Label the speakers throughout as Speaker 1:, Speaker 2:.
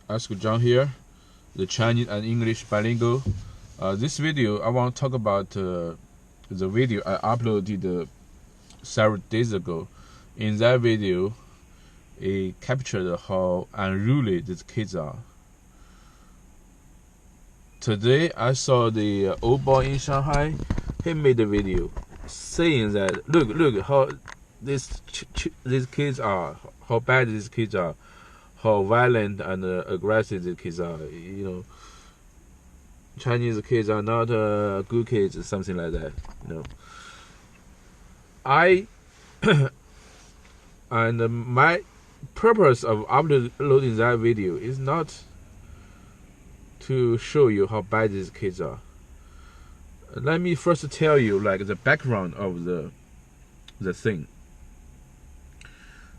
Speaker 1: Ask John here, the Chinese and English bilingual. This video, I want to talk about the video I uploaded several days ago. In that video, it captured how unruly these kids are. Today, I saw the old boy in Shanghai. He made a video saying that look how these kids are, how bad these kids are, how violent and aggressive the kids are. Chinese kids are not good kids, something like that. I and my purpose of uploading that video is not to show you how bad these kids are. Let me first tell you the background of the thing.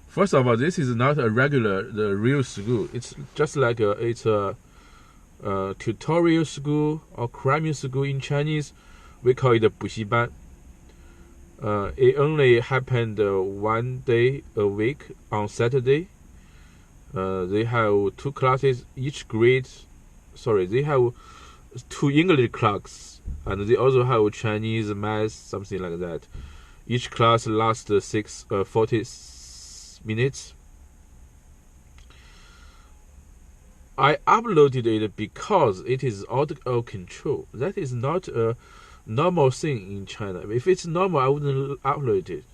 Speaker 1: First of all, this is not the real school. It's just like it's a tutorial school or cramming school in Chinese. We call it a 补习班. It only happened 1 day a week on Saturday. They have 2 classes each grade. They have 2 English classes, and they also have Chinese, math, something like that. Each class lasts 40 minutes. I uploaded it because it is out of control. That is not a normal thing in China. If it's normal, I wouldn't upload it.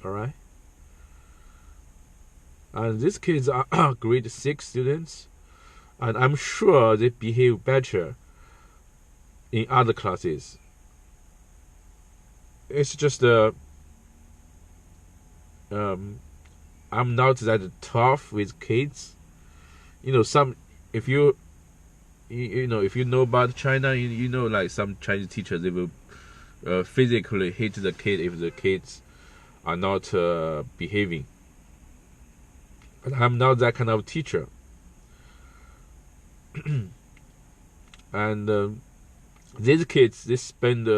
Speaker 1: Alright? And these kids are grade 6 students, and I'm sure they behave better in other classes. It's just I'm not that tough with kids. If you know about China, like some Chinese teachers, they will physically hit the kid if the kids are not behaving. But I'm not that kind of teacher. And these kids, they spend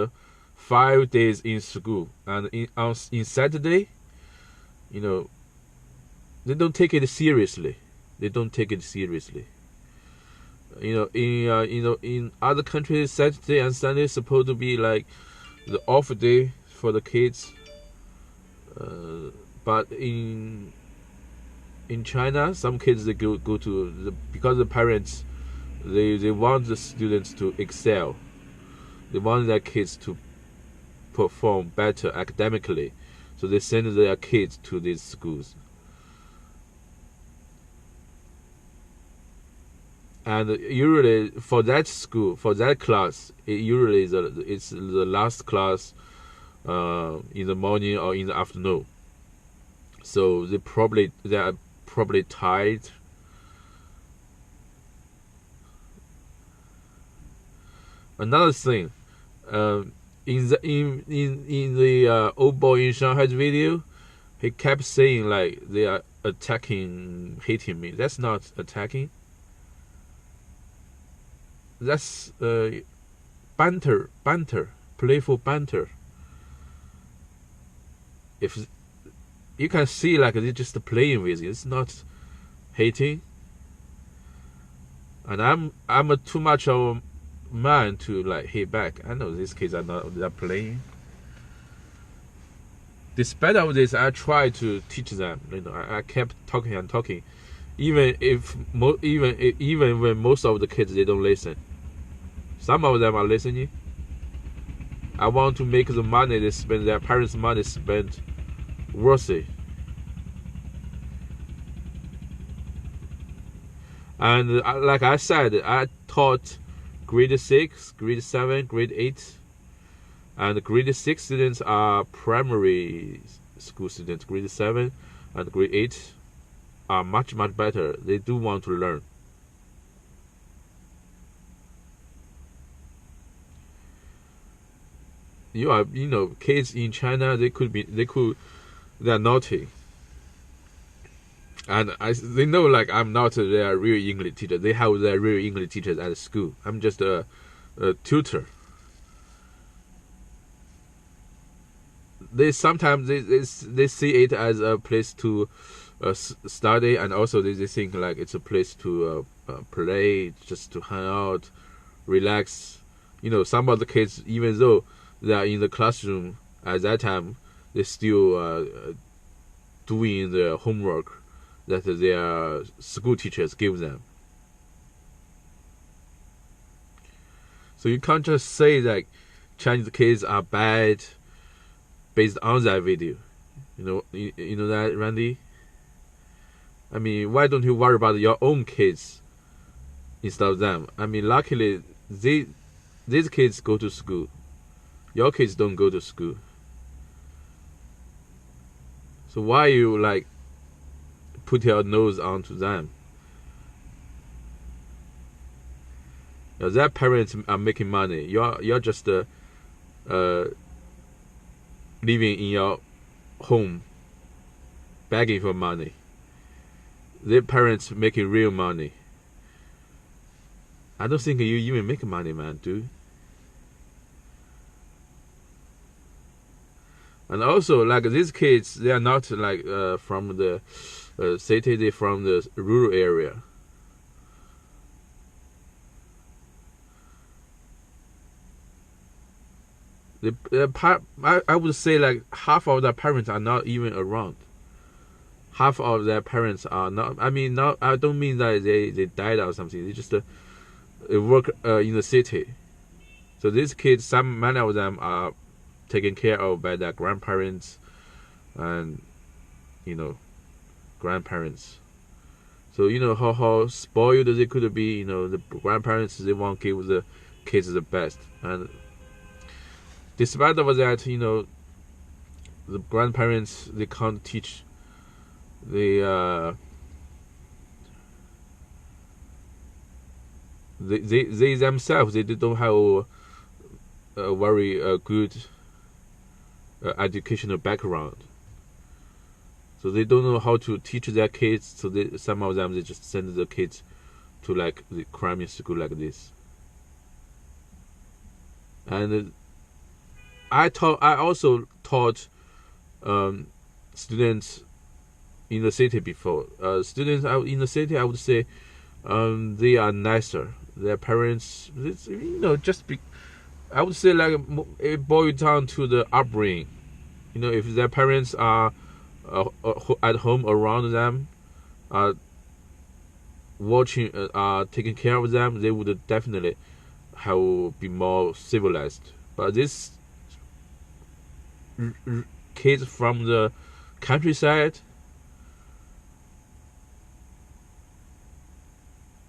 Speaker 1: 5 days in school, and in Saturday, they don't take it seriously. In other countries, Saturday and Sunday is supposed to be like the off day for the kids. But in China, some kids, they go to because the parents they want the students to excel. They want their kids to perform better academically, so they send their kids to these schools. And usually for that school, for that class, it's the last class in the morning or in the afternoon. So they are probably tired. Another thing, in the old boy in Shanghai's video, he kept saying like they are hitting me. That's not attacking. That's banter, playful banter. If you can see, like, they're just playing with you, it's not hating. And I'm too much of a man to like hit back. I know these kids they're playing. Despite of this, I try to teach them. I kept talking and talking, even when most of the kids, they don't listen. Some of them are listening. I want to make the money they spend, their parents' money spent, worthy. And like I said, I taught grade 6, grade 7, grade 8. And grade 6 students are primary school students. Grade 7 and grade 8 are much better. They do want to learn. Kids in China, they're naughty. And they know, like, I'm not their real English teacher. They have their real English teachers at school. I'm just a tutor. They sometimes they see it as a place to study, and also they think like it's a place to play, just to hang out, relax. Some of the kids, even though they are in the classroom at that time, they still doing the homework that their school teachers give them. So you can't just say that Chinese kids are bad based on that video. You know that, Randy? I mean, why don't you worry about your own kids instead of them? I mean, luckily, these kids go to school. Your kids don't go to school. So why you like put your nose onto them? Their parents are making money. You're just living in your home, begging for money. Their parents making real money. I don't think you even make money, man, dude. And also, like, these kids, they are not like from the city. They're from the rural area. I would say like half of their parents are not even around. Half of their parents are not. I mean, not. I don't mean that they died or something. They just work in the city. So these kids, many of them are taken care of by their grandparents, and grandparents. So how spoiled they could be. The grandparents, they won't give the kids the best, and despite of that, the grandparents, they can't teach they themselves, they don't have a very good educational background, so they don't know how to teach their kids. So some of them, they just send the kids to like the crime school like this. And I also taught students in the city before. Students out in the city, I would say, they are nicer. Their parents, I would say like it boils down to the upbringing. If their parents are at home around them, watching, taking care of them, they would definitely be more civilized. But these kids from the countryside,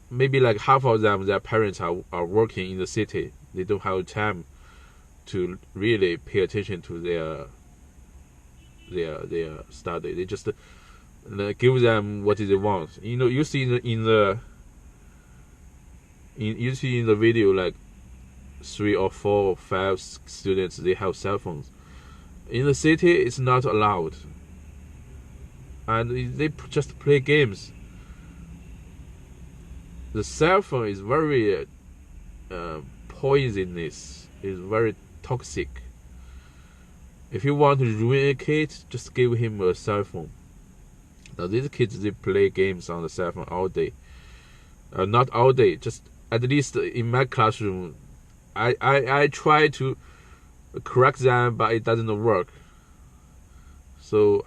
Speaker 1: maybe like half of them, their parents are working in the city. They don't have time to really pay attention to their study. They just give them what they want. You see in the video, like 3 or 4 or 5 students, they have cell phones. In the city, it's not allowed, and they just play games. The cell phone is very poisonous. It's very toxic. If you want to ruin a kid, just give him a cell phone. Now these kids, they play games on the cell phone all day. Not all day, just at least in my classroom. I try to correct them, but it doesn't work. So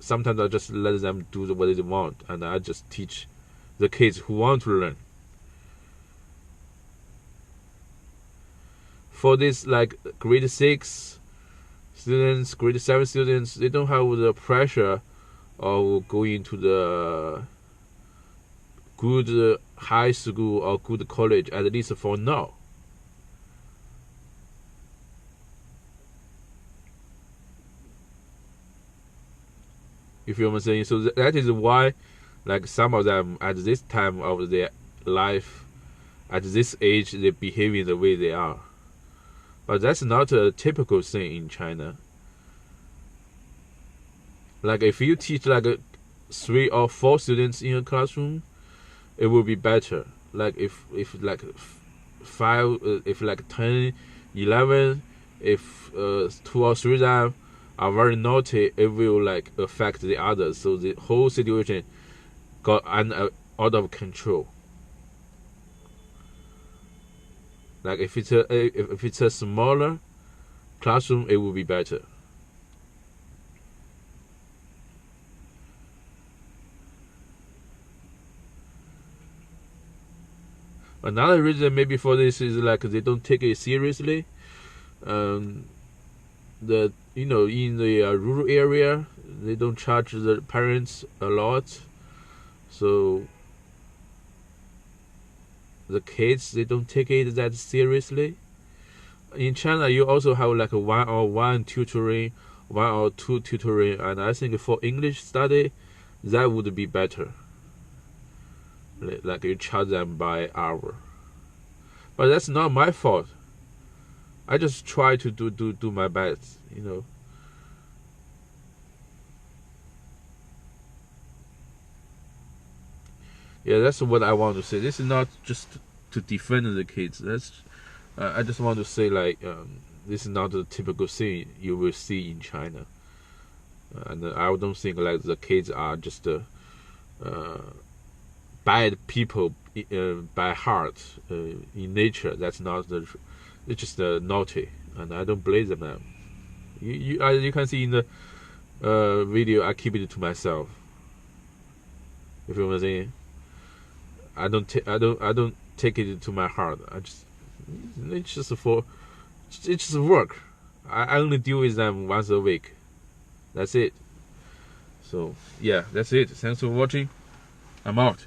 Speaker 1: sometimes I just let them do what they want, and I just teach the kids who want to learn. For this, like grade 6 students, grade 7 students, they don't have the pressure of going to the good high school or good college, at least for now. You feel what I'm saying? So that is why, like, some of them at this time of their life, at this age, they behave the way they are. But that's not a typical thing in China. Like, if you teach like 3 or 4 students in a classroom, it will be better. Like if like 5, if like 10, 11, if 2 or 3 of them are very naughty, it will like affect the others. So the whole situation got out of control. Like if it's a smaller classroom, it will be better. Another reason maybe for this is like they don't take it seriously. The in the rural area, they don't charge the parents a lot, so the kids, they don't take it that seriously. In China, you also have like a 1-on-1 tutoring, 1 or 2 tutoring, and I think for English study, that would be better. Like you charge them by hour, but that's not my fault. I just try to do my best, Yeah, that's what I want to say. This is not just to defend the kids. I just want to say like this is not the typical thing you will see in China, and I don't think like the kids are just bad people by heart in nature. That's not the. It's just naughty, and I don't blame them. As you can see in the video, I keep it to myself. If you know what I'm saying, I don't take it to my heart. It's just work. I only deal with them once a week. That's it. So yeah, that's it. Thanks for watching. I'm out.